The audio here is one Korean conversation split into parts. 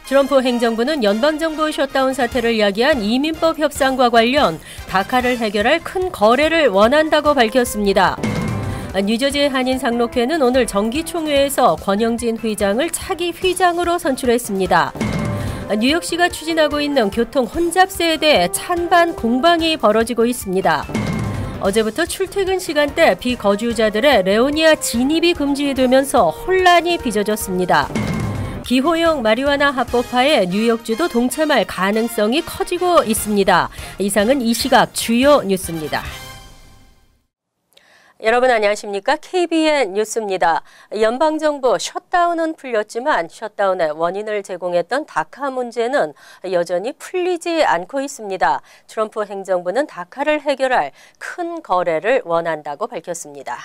트럼프 행정부는 연방정부 셧다운 사태를 야기한 이민법 협상과 관련 다카를 해결할 큰 거래를 원한다고 밝혔습니다. 뉴저지 한인 상록회는 오늘 정기총회에서 권영진 회장을 차기 회장으로 선출했습니다. 뉴욕시가 추진하고 있는 교통 혼잡세에 대해 찬반 공방이 벌어지고 있습니다. 어제부터 출퇴근 시간대 비거주자들의 레오니아 진입이 금지되면서 혼란이 빚어졌습니다. 기호용 마리화나 합법화에 뉴욕주도 동참할 가능성이 커지고 있습니다. 이상은 이 시각 주요 뉴스입니다. 여러분 안녕하십니까? KBN 뉴스입니다. 연방정부 셧다운은 풀렸지만 셧다운의 원인을 제공했던 다카 문제는 여전히 풀리지 않고 있습니다. 트럼프 행정부는 다카를 해결할 큰 거래를 원한다고 밝혔습니다.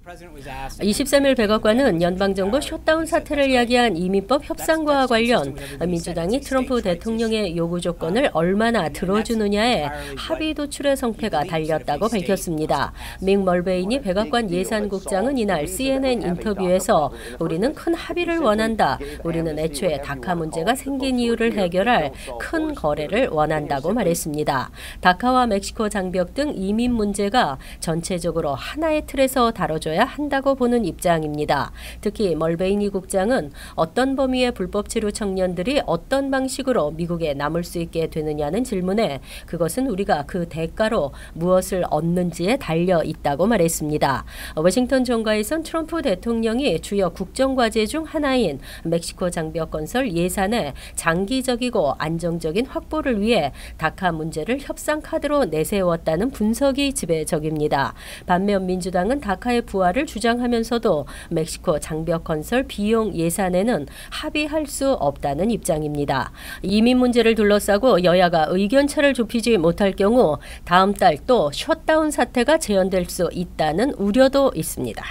23일 백악관은 연방정부 셧다운 사태를 야기한 이민법 협상과 관련 민주당이 트럼프 대통령의 요구 조건을 얼마나 들어주느냐에 합의 도출의 성패가 달렸다고 밝혔습니다. 믹 멀베인이 백악관 예산국장은 이날 CNN 인터뷰에서 우리는 큰 합의를 원한다. 우리는 애초에 다카 문제가 생긴 이유를 해결할 큰 거래를 원한다고 말했습니다. 다카와 멕시코 장벽 등 이민 문제가 전체적으로 하나의 틀에서 다뤄져야 한다고 보는 입장입니다. 특히 멀베이니 국장은 어떤 범위의 불법 체류 청년들이 어떤 방식으로 미국에 남을 수 있게 되느냐는 질문에 그것은 우리가 그 대가로 무엇을 얻는지에 달려 있다고 말했습니다. 워싱턴 정가에선 트럼프 대통령이 주요 국정과제 중 하나인 멕시코 장벽 건설 예산의 장기적이고 안정적인 확보를 위해 다카 문제를 협상 카드로 내세웠다는 분석이 지배적입니다. 반면 민주당은 다카의 부활을 주장하면서도 멕시코 장벽 건설 비용 예산에는 합의할 수 없다는 입장입니다. 이민 문제를 둘러싸고 여야가 의견차를 좁히지 못할 경우 다음 달 또 셧다운 사태가 재현될 수 있다는 우려도 있습니다.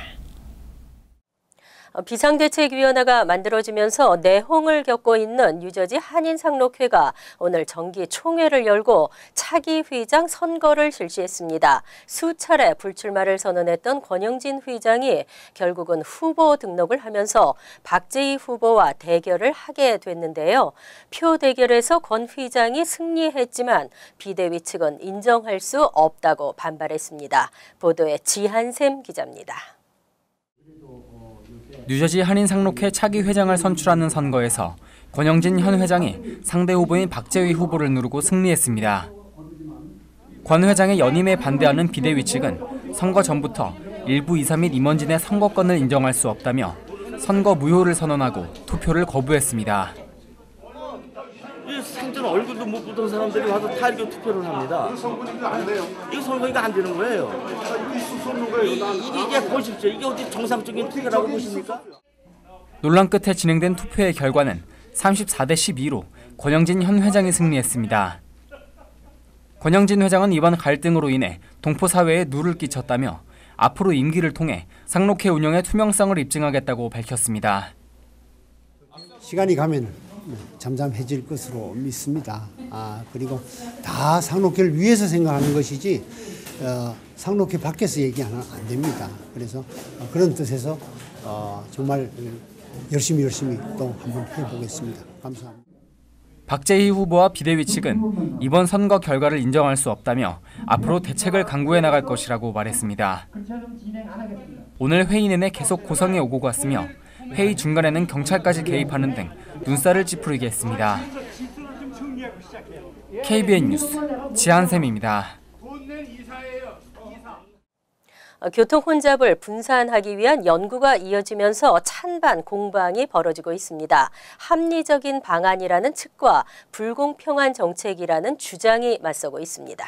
비상대책위원회가 만들어지면서 내홍을 겪고 있는 뉴저지 한인상록회가 오늘 정기 총회를 열고 차기 회장 선거를 실시했습니다. 수차례 불출마를 선언했던 권영진 회장이 결국은 후보 등록을 하면서 박재희 후보와 대결을 하게 됐는데요. 표 대결에서 권 회장이 승리했지만 비대위 측은 인정할 수 없다고 반발했습니다. 보도에 지한샘 기자입니다. 뉴저지 한인상록회 차기 회장을 선출하는 선거에서 권영진 현 회장이 상대 후보인 박재희 후보를 누르고 승리했습니다. 권 회장의 연임에 반대하는 비대위 측은 선거 전부터 일부 2, 3일 임원진의 선거권을 인정할 수 없다며 선거 무효를 선언하고 투표를 거부했습니다. 생전 얼굴도 못 보던 사람들이 와서 다 이렇게 투표를 합니다. 이거 선거가 안 되는 거예요. 이게 보십시오. 이게 어디 정상적인 투표라고 보십니까? 논란 끝에 진행된 투표의 결과는 34대 12로 권영진 현 회장이 승리했습니다. 권영진 회장은 이번 갈등으로 인해 동포 사회에 누를 끼쳤다며 앞으로 임기를 통해 상록회 운영의 투명성을 입증하겠다고 밝혔습니다. 시간이 가면 잠잠해질 것으로 믿습니다. 그리고 다 상록회를 위해서 생각하는 것이지 상록회 밖에서 얘기하면 안 됩니다. 그래서 그런 뜻에서 정말 열심히 또 한번 해보겠습니다. 감사합니다. 박재희 후보와 비대위 측은 이번 선거 결과를 인정할 수 없다며 앞으로 대책을 강구해 나갈 것이라고 말했습니다. 오늘 회의 내내 계속 고성이 오고 갔으며 회의 중간에는 경찰까지 개입하는 등 눈살을 찌푸리게 했습니다. KBN 뉴스 지한샘입니다. 교통 혼잡을 분산하기 위한 연구가 이어지면서 찬반 공방이 벌어지고 있습니다. 합리적인 방안이라는 측과 불공평한 정책이라는 주장이 맞서고 있습니다.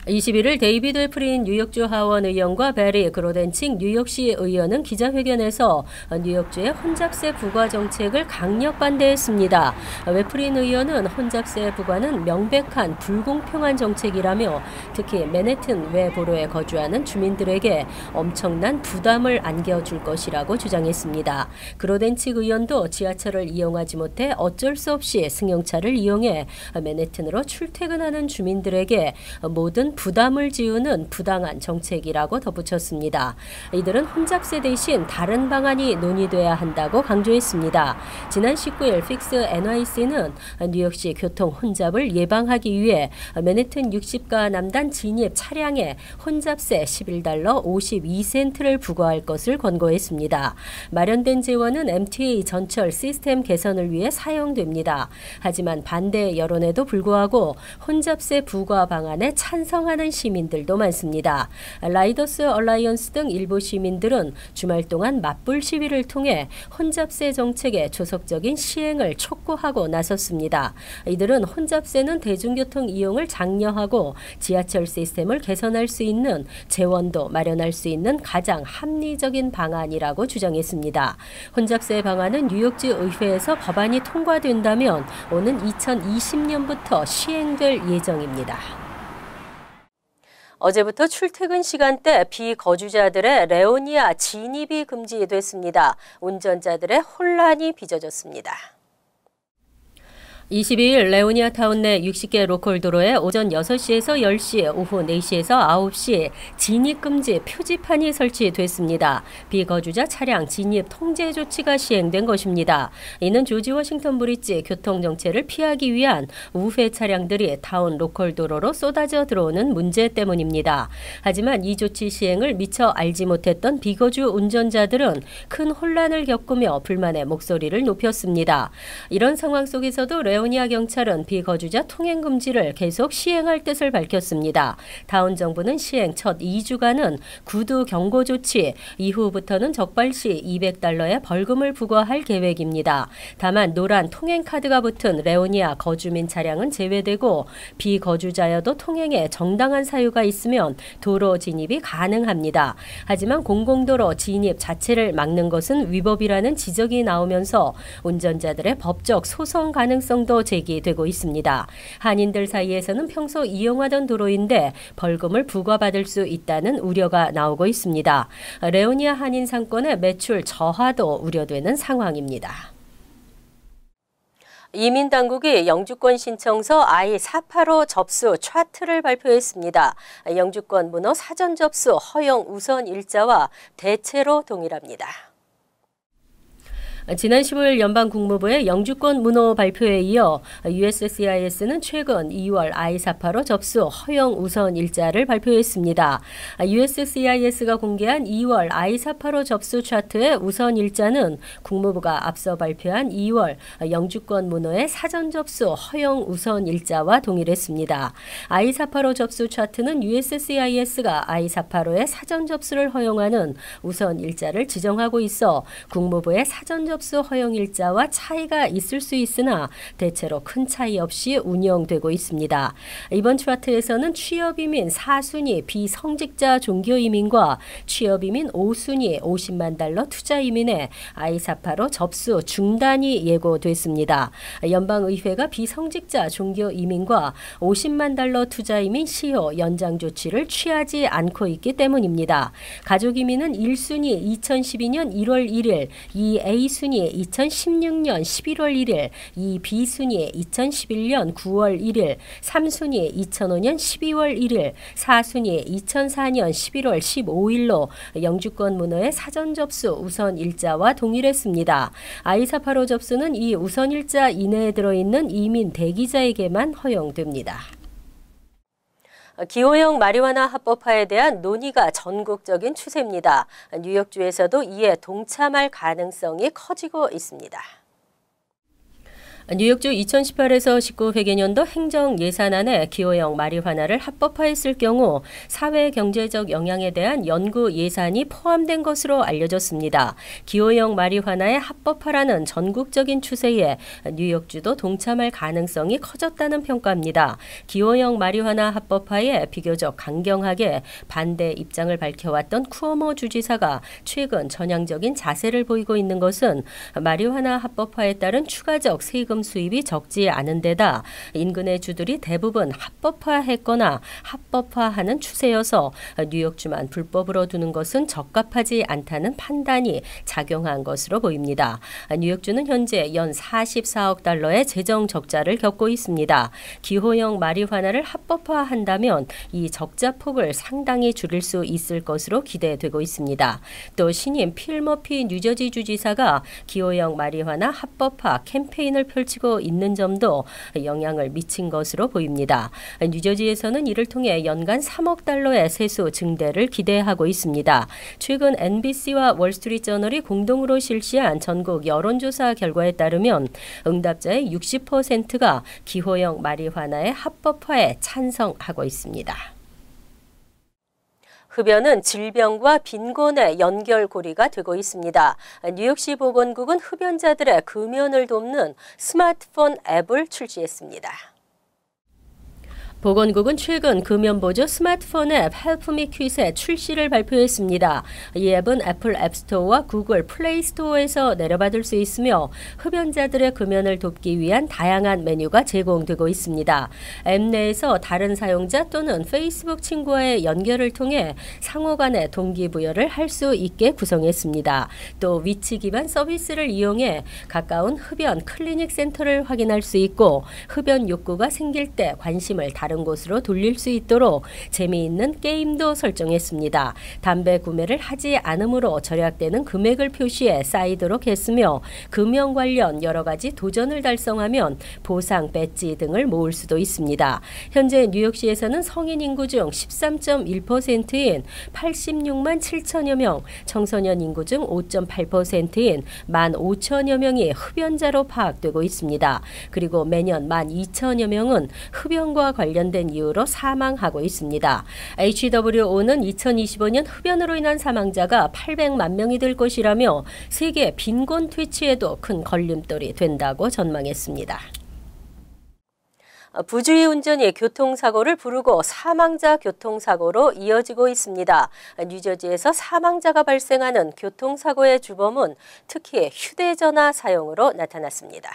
21일 데이비드 에프린 뉴욕주 하원 의원과 베리 그로덴칭 뉴욕시 의원은 기자회견에서 뉴욕주의 혼잡세 부과 정책을 강력 반대했습니다. 에프린 의원은 혼잡세 부과는 명백한 불공평한 정책이라며 특히 맨해튼 외보로에 거주하는 주민들에게 엄청난 부담을 안겨줄 것이라고 주장했습니다. 그로덴칭 의원도 지하철을 이용하지 못해 어쩔 수 없이 승용차를 이용해 맨해튼으로 출퇴근하는 주민들에게 모든 부담을 지우는 부당한 정책이라고 덧붙였습니다. 이들은 혼잡세 대신 다른 방안이 논의돼야 한다고 강조했습니다. 지난 19일 픽스 NYC는 뉴욕시 교통 혼잡을 예방하기 위해 맨해튼 60가 남단 진입 차량에 혼잡세 11달러 52센트를 부과할 것을 권고했습니다. 마련된 재원은 MTA 전철 시스템 개선을 위해 사용됩니다. 하지만 반대 여론에도 불구하고 혼잡세 부과 방안에 찬성하는 시민들도 많습니다. 라이더스 얼라이언스 등 일부 시민들은 주말 동안 맞불 시위를 통해 혼잡세 정책의 조속적인 시행을 촉구하고 나섰습니다. 이들은 혼잡세는 대중교통 이용을 장려하고 지하철 시스템을 개선할 수 있는 재원도 마련할 수 있는 가장 합리적인 방안이라고 주장했습니다. 혼잡세 방안은 뉴욕주 의회에서 법안이 통과된다면 오는 2020년부터 시행될 예정입니다. 어제부터 출퇴근 시간대 비거주자들의 레오니아 진입이 금지됐습니다. 운전자들의 혼란이 빚어졌습니다. 22일 레오니아 타운 내 60개 로컬 도로에 오전 6시에서 10시, 오후 4시에서 9시 진입금지 표지판이 설치됐습니다. 비거주자 차량 진입 통제 조치가 시행된 것입니다. 이는 조지 워싱턴 브릿지 교통정체를 피하기 위한 우회 차량들이 타운 로컬 도로로 쏟아져 들어오는 문제 때문입니다. 하지만 이 조치 시행을 미처 알지 못했던 비거주 운전자들은 큰 혼란을 겪으며 불만의 목소리를 높였습니다. 이런 상황 속에서도 레오니아 경찰은 비거주자 통행 금지를 계속 시행할 뜻을 밝혔습니다. 타운 정부는 시행 첫 2주간은 구두 경고 조치, 이후부터는 적발 시 $200의 벌금을 부과할 계획입니다. 다만 노란 통행 카드가 붙은 레오니아 거주민 차량은 제외되고 비거주자여도 통행에 정당한 사유가 있으면 도로 진입이 가능합니다. 하지만 공공도로 진입 자체를 막는 것은 위법이라는 지적이 나오면서 운전자들의 법적 소송 가능성도 제기되고 있습니다. 한인들 사이에서는 평소 이용하던 도로인데 벌금을 부과받을 수 있다는 우려가 나오고 있습니다. 레오니아 한인 상권의 매출 저하도 우려되는 상황입니다. 이민당국이 영주권 신청서 I-485 접수 차트를 발표했습니다. 영주권 문호 사전 접수 허용 우선 일자와 대체로 동일합니다. 지난 15일 연방국무부의 영주권 문호 발표에 이어 USCIS는 최근 2월 I-485 접수 허용 우선 일자를 발표했습니다. USCIS가 공개한 2월 I-485 접수 차트의 우선 일자는 국무부가 앞서 발표한 2월 영주권 문호의 사전 접수 허용 우선 일자와 동일했습니다. I-485 접수 차트는 USCIS가 I-485의 사전 접수를 허용하는 우선 일자를 지정하고 있어 국무부의 사전 접수 허용 일자와 차이가 있을 수 있으나 대체로 큰 차이 없이 운영되고 있습니다. 이번 차트에서는 취업이민 4순위 비성직자 종교이민과 취업이민 5순위 $500만 투자이민의 I-485 접수 중단이 예고됐습니다. 연방의회가 비성직자 종교이민과 $500만 투자이민 시효 연장 조치를 취하지 않고 있기 때문입니다. 가족이민은 1순위 2012년 1월 1일, 2A순위 2016년 11월 1일, 2B순위 2011년 9월 1일, 3순위 2005년 12월 1일, 4순위 2004년 11월 15일로 영주권 문호의 사전 접수 우선 일자와 동일했습니다. I-485 접수는 이 우선 일자 이내에 들어있는 이민 대기자에게만 허용됩니다. 기호형 마리화나 합법화에 대한 논의가 전국적인 추세입니다. 뉴욕주에서도 이에 동참할 가능성이 커지고 있습니다. 뉴욕주 2018에서 19 회계년도 행정 예산안에 기호형 마리화나를 합법화했을 경우 사회 경제적 영향에 대한 연구 예산이 포함된 것으로 알려졌습니다. 기호형 마리화나의 합법화라는 전국적인 추세에 뉴욕주도 동참할 가능성이 커졌다는 평가입니다. 기호형 마리화나 합법화에 비교적 강경하게 반대 입장을 밝혀왔던 쿠오모 주지사가 최근 전향적인 자세를 보이고 있는 것은 마리화나 합법화에 따른 추가적 세금 세금 수입이 적지 않은 데다 인근의 주들이 대부분 합법화했거나 합법화하는 추세여서 뉴욕주만 불법으로 두는 것은 적합하지 않다는 판단이 작용한 것으로 보입니다. 뉴욕주는 현재 연 44억 달러의 재정 적자를 겪고 있습니다. 기호형 마리화나를 합법화한다면 이 적자 폭을 상당히 줄일 수 있을 것으로 기대되고 있습니다. 또 신임 필 머피 뉴저지 주지사가 기호형 마리화나 합법화 캠페인을 펼치고 있는 점도 영향을 미친 것으로 보입니다. 뉴저지에서는 이를 통해 연간 3억 달러의 세수 증대를 기대하고 있습니다. 최근 NBC와 월스트리트저널이 공동으로 실시한 전국 여론조사 결과에 따르면 응답자의 60%가 기호형 마리화나의 합법화에 찬성하고 있습니다. 흡연은 질병과 빈곤의 연결고리가 되고 있습니다. 뉴욕시 보건국은 흡연자들의 금연을 돕는 스마트폰 앱을 출시했습니다. 보건국은 최근 금연보조 스마트폰 앱 헬프미 퀴즈의 출시를 발표했습니다. 이 앱은 애플 앱스토어와 구글 플레이스토어에서 내려받을 수 있으며 흡연자들의 금연을 돕기 위한 다양한 메뉴가 제공되고 있습니다. 앱 내에서 다른 사용자 또는 페이스북 친구와의 연결을 통해 상호 간의 동기부여를 할 수 있게 구성했습니다. 또 위치 기반 서비스를 이용해 가까운 흡연 클리닉 센터를 확인할 수 있고 흡연 욕구가 생길 때 관심을 다른 곳으로 돌릴 수 있도록 재미있는 게임도 설정했습니다. 담배 구매를 하지 않으므로 절약되는 금액을 표시해 쌓이도록 했으며 금연 관련 여러 가지 도전을 달성하면 보상 배지 등을 모을 수도 있습니다. 현재 뉴욕시에서는 성인 인구 중 13.1%인 86만 7천여 명, 청소년 인구 중 5.8%인 15,000여 명이 흡연자로 파악되고 있습니다. 그리고 매년 12,000여 명은 흡연과 관련된 이유로 사망하고 있습니다. HWO는 2025년 흡연으로 인한 사망자가 800만 명이 될 것이라며 세계 빈곤 퇴치에도 큰 걸림돌이 된다고 전망했습니다. 부주의 운전이 교통사고를 부르고 사망자 교통사고로 이어지고 있습니다. 뉴저지에서 사망자가 발생하는 교통사고의 주범은 특히 휴대전화 사용으로 나타났습니다.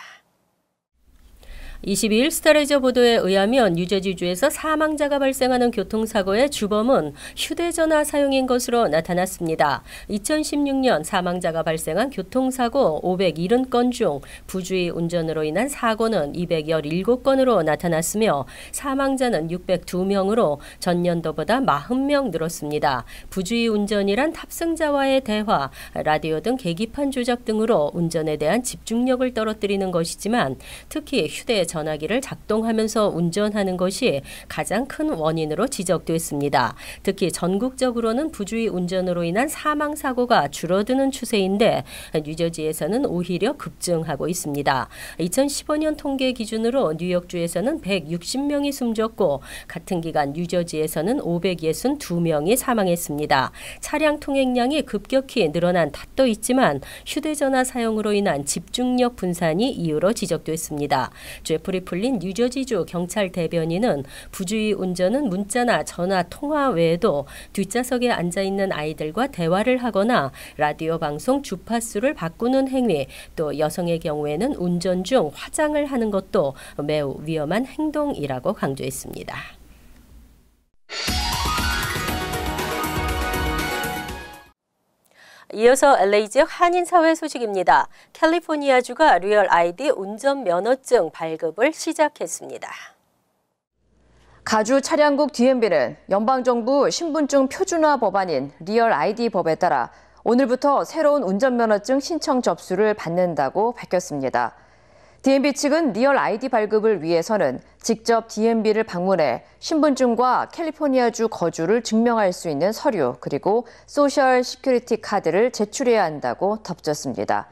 22일 스타레저 보도에 의하면 뉴저지주에서 사망자가 발생하는 교통사고의 주범은 휴대전화 사용인 것으로 나타났습니다. 2016년 사망자가 발생한 교통사고 570건 중 부주의 운전으로 인한 사고는 217건으로 나타났으며 사망자는 602명으로 전년도보다 40명 늘었습니다. 부주의 운전이란 탑승자와의 대화, 라디오 등 계기판 조작 등으로 운전에 대한 집중력을 떨어뜨리는 것이지만 특히 휴대전화기를 작동하면서 운전하는 것이 가장 큰 원인으로 지적됐습니다. 특히 전국적으로는 부주의 운전으로 인한 사망사고가 줄어드는 추세인데 뉴저지에서는 오히려 급증하고 있습니다. 2015년 통계 기준으로 뉴욕주에서는 160명이 숨졌고 같은 기간 뉴저지에서는 562명이 사망했습니다. 차량 통행량이 급격히 늘어난 탓도 있지만 휴대전화 사용으로 인한 집중력 분산이 이유로 지적됐습니다. 제프리 플린 뉴저지주 경찰 대변인은 부주의 운전은 문자나 전화 통화 외에도 뒷좌석에 앉아있는 아이들과 대화를 하거나 라디오 방송 주파수를 바꾸는 행위, 또 여성의 경우에는 운전 중 화장을 하는 것도 매우 위험한 행동이라고 강조했습니다. 이어서 LA 지역 한인사회 소식입니다. 캘리포니아주가 리얼 아이디 운전면허증 발급을 시작했습니다. 가주 차량국 DMV는 연방정부 신분증 표준화 법안인 리얼 아이디 법에 따라 오늘부터 새로운 운전면허증 신청 접수를 받는다고 밝혔습니다. DMV 측은 리얼 아이디 발급을 위해서는 직접 DMV를 방문해 신분증과 캘리포니아주 거주를 증명할 수 있는 서류 그리고 소셜 시큐리티 카드를 제출해야 한다고 덧붙였습니다.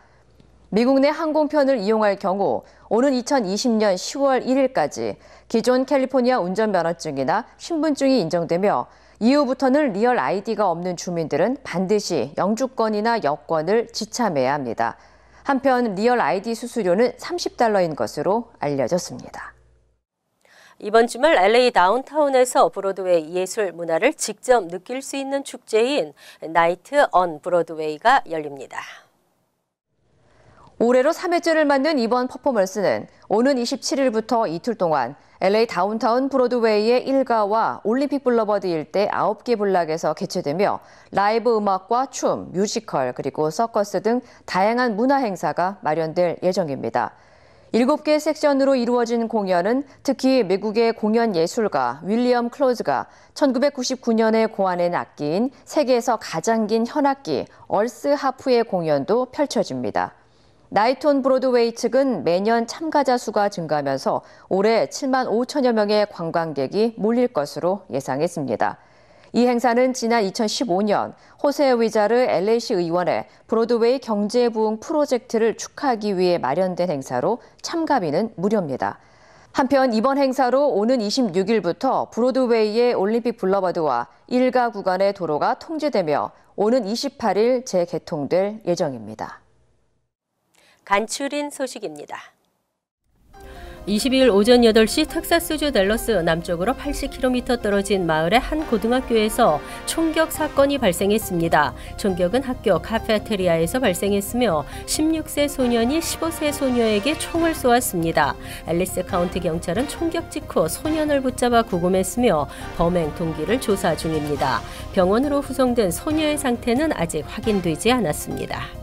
미국 내 항공편을 이용할 경우 오는 2020년 10월 1일까지 기존 캘리포니아 운전면허증이나 신분증이 인정되며 이후부터는 리얼 아이디가 없는 주민들은 반드시 영주권이나 여권을 지참해야 합니다. 한편 리얼 아이디 수수료는 $30인 것으로 알려졌습니다. 이번 주말 LA 다운타운에서 브로드웨이 예술 문화를 직접 느낄 수 있는 축제인 나이트 언 브로드웨이가 열립니다. 올해로 3회째를 맞는 이번 퍼포먼스는 오는 27일부터 이틀 동안 LA 다운타운 브로드웨이의 일가와 올림픽 블러버드 일대 9개 블락에서 개최되며 라이브 음악과 춤, 뮤지컬, 그리고 서커스 등 다양한 문화 행사가 마련될 예정입니다. 7개 섹션으로 이루어진 공연은 특히 미국의 공연 예술가 윌리엄 클로즈가 1999년에 고안한 악기인 세계에서 가장 긴 현악기 얼스 하프의 공연도 펼쳐집니다. 나이트 브로드웨이 측은 매년 참가자 수가 증가하면서 올해 7만 5천여 명의 관광객이 몰릴 것으로 예상했습니다. 이 행사는 지난 2015년 호세 위자르 LA시 의원의 브로드웨이 경제 부흥 프로젝트를 축하하기 위해 마련된 행사로 참가비는 무료입니다. 한편 이번 행사로 오는 26일부터 브로드웨이의 올림픽 블러버드와 일가 구간의 도로가 통제되며 오는 28일 재개통될 예정입니다. 간추린 소식입니다. 22일 오전 8시 텍사스주 댈러스 남쪽으로 80km 떨어진 마을의 한 고등학교에서 총격 사건이 발생했습니다. 총격은 학교 카페테리아에서 발생했으며 16세 소년이 15세 소녀에게 총을 쏘았습니다. 앨리스 카운티 경찰은 총격 직후 소년을 붙잡아 구금했으며 범행 동기를 조사 중입니다. 병원으로 후송된 소녀의 상태는 아직 확인되지 않았습니다.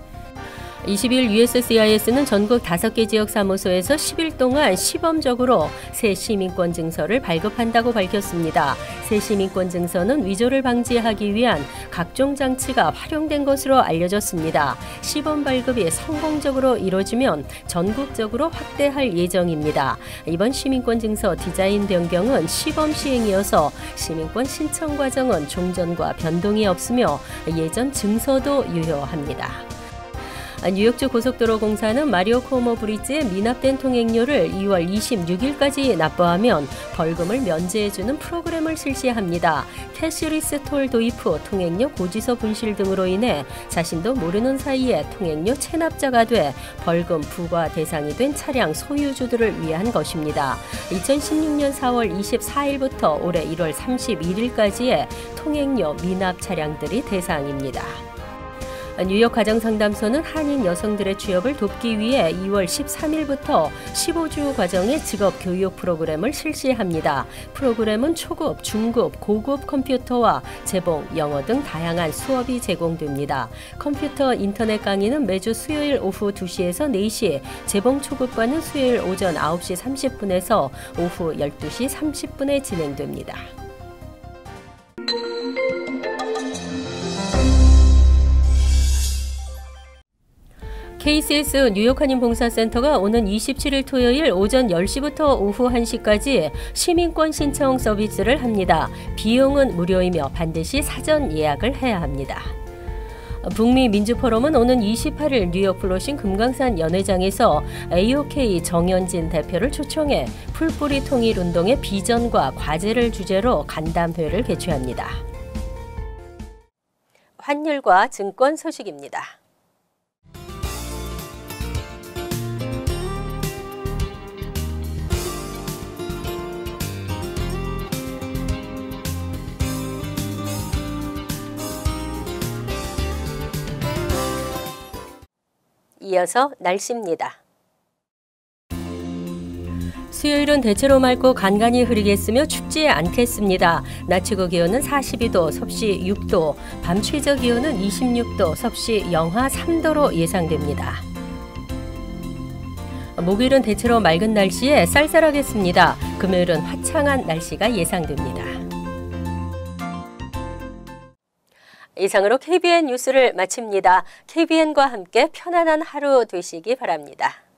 20일 USCIS는 전국 5개 지역 사무소에서 10일 동안 시범적으로 새 시민권 증서를 발급한다고 밝혔습니다. 새 시민권 증서는 위조를 방지하기 위한 각종 장치가 활용된 것으로 알려졌습니다. 시범 발급이 성공적으로 이뤄지면 전국적으로 확대할 예정입니다. 이번 시민권 증서 디자인 변경은 시범 시행이어서 시민권 신청 과정은 종전과 변동이 없으며 예전 증서도 유효합니다. 뉴욕주 고속도로 공사는 마리오 코모 브리지의 미납된 통행료를 2월 26일까지 납부하면 벌금을 면제해주는 프로그램을 실시합니다. 캐시리스 톨 도입 후 통행료 고지서 분실 등으로 인해 자신도 모르는 사이에 통행료 체납자가 돼 벌금 부과 대상이 된 차량 소유주들을 위한 것입니다. 2016년 4월 24일부터 올해 1월 31일까지의 통행료 미납 차량들이 대상입니다. 뉴욕 가정상담소는 한인 여성들의 취업을 돕기 위해 2월 13일부터 15주 과정의 직업 교육 프로그램을 실시합니다. 프로그램은 초급, 중급, 고급 컴퓨터와 재봉, 영어 등 다양한 수업이 제공됩니다. 컴퓨터 인터넷 강의는 매주 수요일 오후 2시에서 4시, 재봉 초급반은 수요일 오전 9시 30분에서 오후 12시 30분에 진행됩니다. KCS 뉴욕 한인봉사센터가 오는 27일 토요일 오전 10시부터 오후 1시까지 시민권 신청 서비스를 합니다. 비용은 무료이며 반드시 사전 예약을 해야 합니다. 북미 민주포럼은 오는 28일 뉴욕 플로싱 금강산 연회장에서 AOK 정현진 대표를 초청해 풀뿌리 통일 운동의 비전과 과제를 주제로 간담회를 개최합니다. 환율과 증권 소식입니다. 이어서 날씨입니다. 수요일은 대체로 맑고 간간히 흐리겠으며 춥지 않겠습니다. 낮 최고 기온은 42도, 섭씨 6도, 밤 최저 기온은 26도, 섭씨 영하 3도로 예상됩니다. 목요일은 대체로 맑은 날씨에 쌀쌀하겠습니다. 금요일은 화창한 날씨가 예상됩니다. 이상으로 KBN 뉴스를 마칩니다. KBN과 함께 편안한 하루 되시기 바랍니다.